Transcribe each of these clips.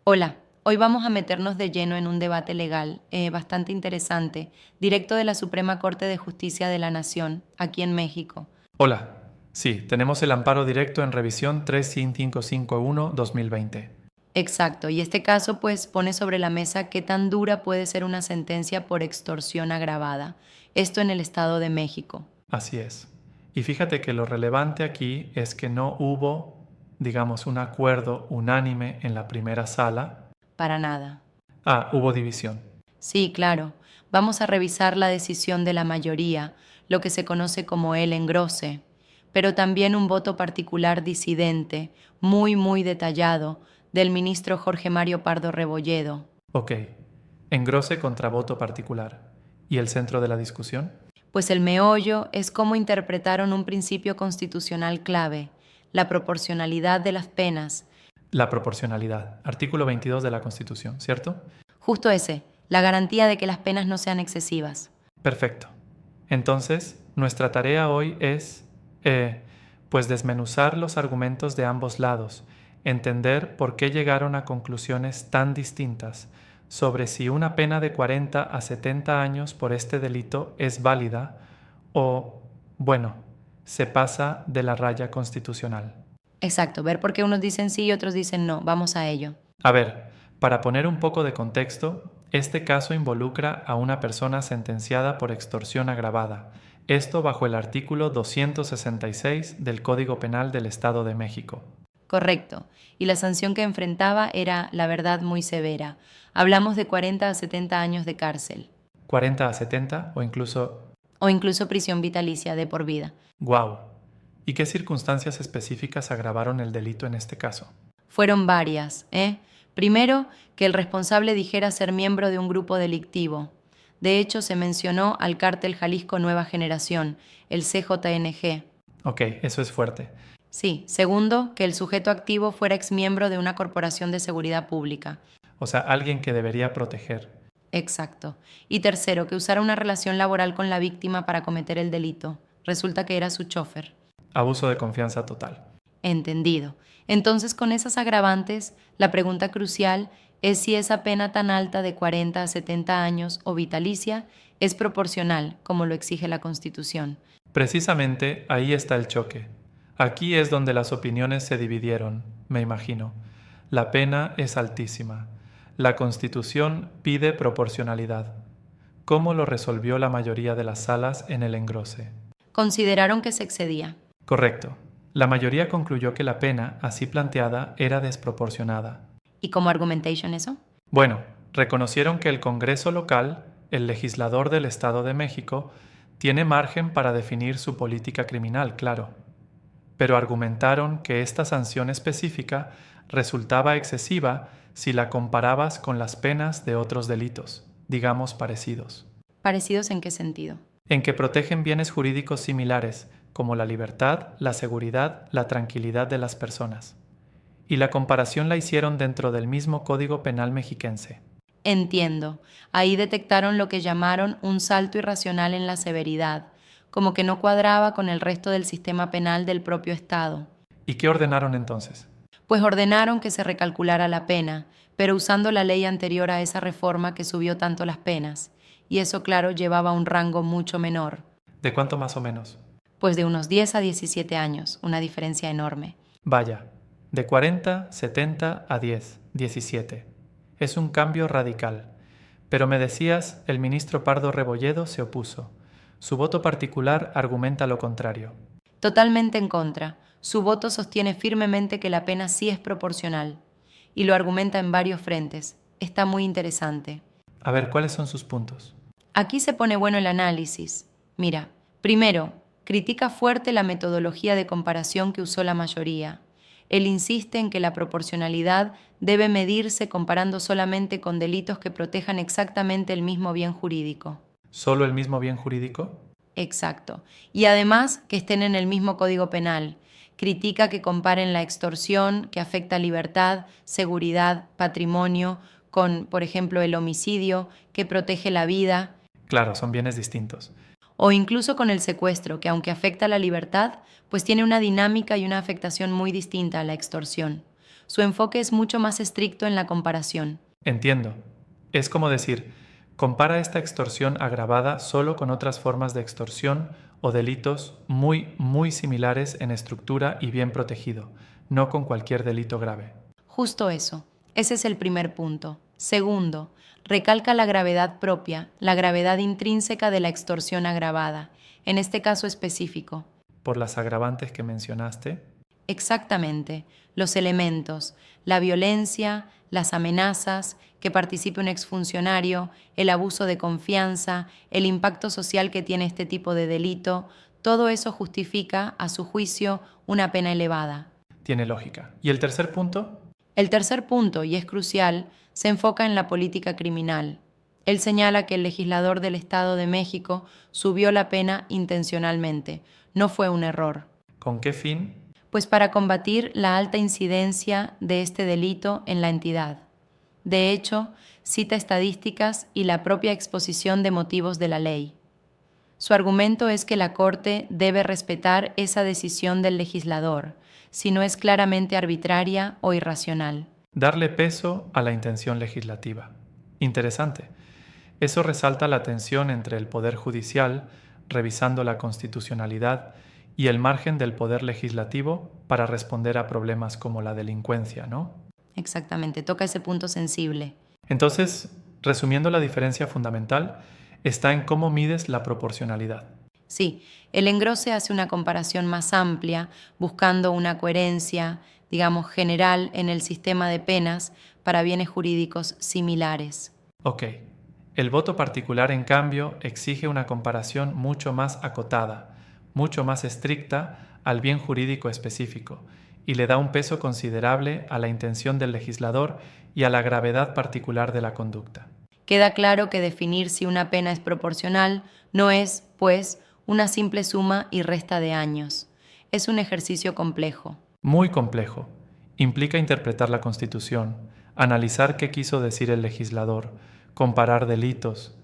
Hola, hoy vamos a meternos de lleno en un debate legal bastante interesante, directo de la Suprema Corte de Justicia de la Nación, aquí en México. Hola, sí, tenemos el amparo directo en revisión 35551-2020. Exacto, y este caso pues pone sobre la mesa qué tan dura puede ser una sentencia por extorsión agravada, esto en el Estado de México. Así es. Y fíjate que lo relevante aquí es que no hubo, digamos, un acuerdo unánime en la primera sala. Para nada. Hubo división. Sí, claro. Vamos a revisar la decisión de la mayoría, lo que se conoce como el engrose, pero también un voto particular disidente, muy detallado, del ministro Jorge Mario Pardo Rebolledo. Ok, engrose contra voto particular. ¿Y el centro de la discusión? Pues el meollo es cómo interpretaron un principio constitucional clave, la proporcionalidad de las penas. La proporcionalidad, artículo 22 de la Constitución, ¿cierto? Justo ese, la garantía de que las penas no sean excesivas. Perfecto. Entonces, nuestra tarea hoy es, pues desmenuzar los argumentos de ambos lados, entender por qué llegaron a conclusiones tan distintas sobre si una pena de 40 a 70 años por este delito es válida o, bueno, se pasa de la raya constitucional. Exacto, ver por qué unos dicen sí y otros dicen no. Vamos a ello. A ver, para poner un poco de contexto, este caso involucra a una persona sentenciada por extorsión agravada, esto bajo el artículo 266 del Código Penal del Estado de México. Correcto. Y la sanción que enfrentaba era, la verdad, muy severa. Hablamos de 40 a 70 años de cárcel. 40 a 70 o incluso... O incluso prisión vitalicia de por vida. ¡Guau! ¿Y qué circunstancias específicas agravaron el delito en este caso? Fueron varias, ¿eh? Primero, que el responsable dijera ser miembro de un grupo delictivo. De hecho, se mencionó al cártel Jalisco Nueva Generación, el CJNG. Ok, eso es fuerte. Sí. Segundo, que el sujeto activo fuera exmiembro de una corporación de seguridad pública. O sea, alguien que debería proteger. Exacto. Y tercero, que usara una relación laboral con la víctima para cometer el delito. Resulta que era su chofer. Abuso de confianza total. Entendido. Entonces, con esas agravantes, la pregunta crucial es si esa pena tan alta de 40 a 70 años o vitalicia es proporcional, como lo exige la Constitución. Precisamente ahí está el choque. Aquí es donde las opiniones se dividieron, me imagino. La pena es altísima. La Constitución pide proporcionalidad. ¿Cómo lo resolvió la mayoría de las salas en el engrose? Consideraron que se excedía. Correcto. La mayoría concluyó que la pena, así planteada, era desproporcionada. ¿Y como argumentation eso? Bueno, reconocieron que el Congreso local, el legislador del Estado de México, tiene margen para definir su política criminal, claro. Pero argumentaron que esta sanción específica resultaba excesiva si la comparabas con las penas de otros delitos, digamos parecidos, ¿Parecidos en qué sentido? en que protegen bienes jurídicos similares, como la libertad, la seguridad, la tranquilidad de las personas. Y la comparación la hicieron dentro del mismo Código Penal mexiquense. Entiendo. Ahí detectaron lo que llamaron un salto irracional en la severidad, como que no cuadraba con el resto del sistema penal del propio Estado. ¿Y qué ordenaron entonces? Pues ordenaron que se recalculara la pena, pero usando la ley anterior a esa reforma que subió tanto las penas. Y eso, claro, llevaba un rango mucho menor, ¿De cuánto más o menos? pues de unos 10 a 17 años, una diferencia enorme. Vaya, de 40, 70 a 10, 17. Es un cambio radical. Pero me decías, el ministro Pardo Rebolledo se opuso. Su voto particular argumenta lo contrario. Totalmente en contra. Su voto sostiene firmemente que la pena sí es proporcional, y lo argumenta en varios frentes. Está muy interesante. A ver, ¿cuáles son sus puntos? Aquí se pone bueno el análisis. Mira, primero, critica fuerte la metodología de comparación que usó la mayoría. Él insiste en que la proporcionalidad debe medirse comparando solamente con delitos que protejan exactamente el mismo bien jurídico. ¿Solo el mismo bien jurídico? Exacto. Y además que estén en el mismo Código Penal. Critica que comparen la extorsión, que afecta libertad, seguridad, patrimonio, con, por ejemplo, el homicidio, que protege la vida, Claro, son bienes distintos. o incluso con el secuestro, que aunque afecta la libertad, pues tiene una dinámica y una afectación muy distinta a la extorsión. Su enfoque es mucho más estricto en la comparación. Entiendo. Es como decir, compara esta extorsión agravada solo con otras formas de extorsión o delitos muy similares en estructura y bien protegido, no con cualquier delito grave. Justo eso. Ese es el primer punto. Segundo, recalca la gravedad propia, la gravedad intrínseca de la extorsión agravada, en este caso específico. Por las agravantes que mencionaste. Exactamente, los elementos, la violencia, las amenazas, que participe un exfuncionario, el abuso de confianza, el impacto social que tiene este tipo de delito, todo eso justifica, a su juicio, una pena elevada. Tiene lógica. ¿Y el tercer punto? El tercer punto, y es crucial, se enfoca en la política criminal. Él señala que el legislador del Estado de México subió la pena intencionalmente. No fue un error. ¿Con qué fin? Pues para combatir la alta incidencia de este delito en la entidad. De hecho, cita estadísticas y la propia exposición de motivos de la ley. Su argumento es que la Corte debe respetar esa decisión del legislador, si no es claramente arbitraria o irracional. Darle peso a la intención legislativa. Interesante. Eso resalta la tensión entre el Poder Judicial, revisando la constitucionalidad, y el margen del Poder Legislativo para responder a problemas como la delincuencia, ¿no? Exactamente, toca ese punto sensible. Entonces, resumiendo, la diferencia fundamental está en cómo mides la proporcionalidad. Sí, el engrose hace una comparación más amplia, buscando una coherencia, digamos, general en el sistema de penas para bienes jurídicos similares. Ok. El voto particular, en cambio, exige una comparación mucho más acotada, mucho más estricta al bien jurídico específico, y le da un peso considerable a la intención del legislador y a la gravedad particular de la conducta. Queda claro que definir si una pena es proporcional no es, pues, una simple suma y resta de años. Es un ejercicio complejo. Muy complejo. Implica interpretar la Constitución, analizar qué quiso decir el legislador, comparar delitos.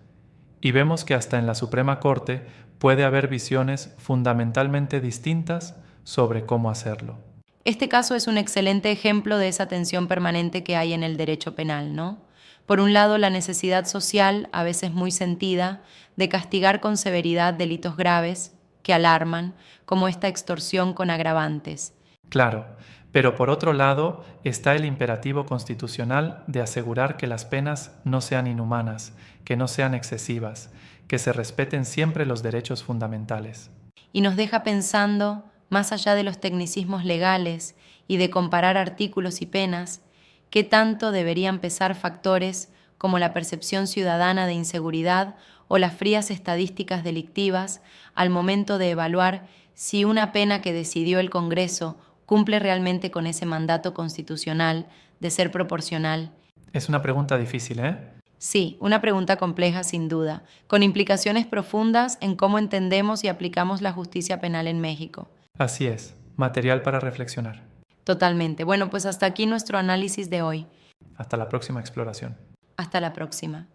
Y vemos que hasta en la Suprema Corte puede haber visiones fundamentalmente distintas sobre cómo hacerlo. Este caso es un excelente ejemplo de esa tensión permanente que hay en el derecho penal, ¿no? Por un lado, la necesidad social, a veces muy sentida, de castigar con severidad delitos graves que alarman, como esta extorsión con agravantes. Claro, pero por otro lado está el imperativo constitucional de asegurar que las penas no sean inhumanas, que no sean excesivas, que se respeten siempre los derechos fundamentales. Y nos deja pensando, más allá de los tecnicismos legales y de comparar artículos y penas, qué tanto deberían pesar factores como la percepción ciudadana de inseguridad o las frías estadísticas delictivas al momento de evaluar si una pena que decidió el Congreso cumple realmente con ese mandato constitucional de ser proporcional. Es una pregunta difícil, ¿eh? Sí, una pregunta compleja sin duda, con implicaciones profundas en cómo entendemos y aplicamos la justicia penal en México. Así es, material para reflexionar. Totalmente. Bueno, pues hasta aquí nuestro análisis de hoy. Hasta la próxima exploración. Hasta la próxima.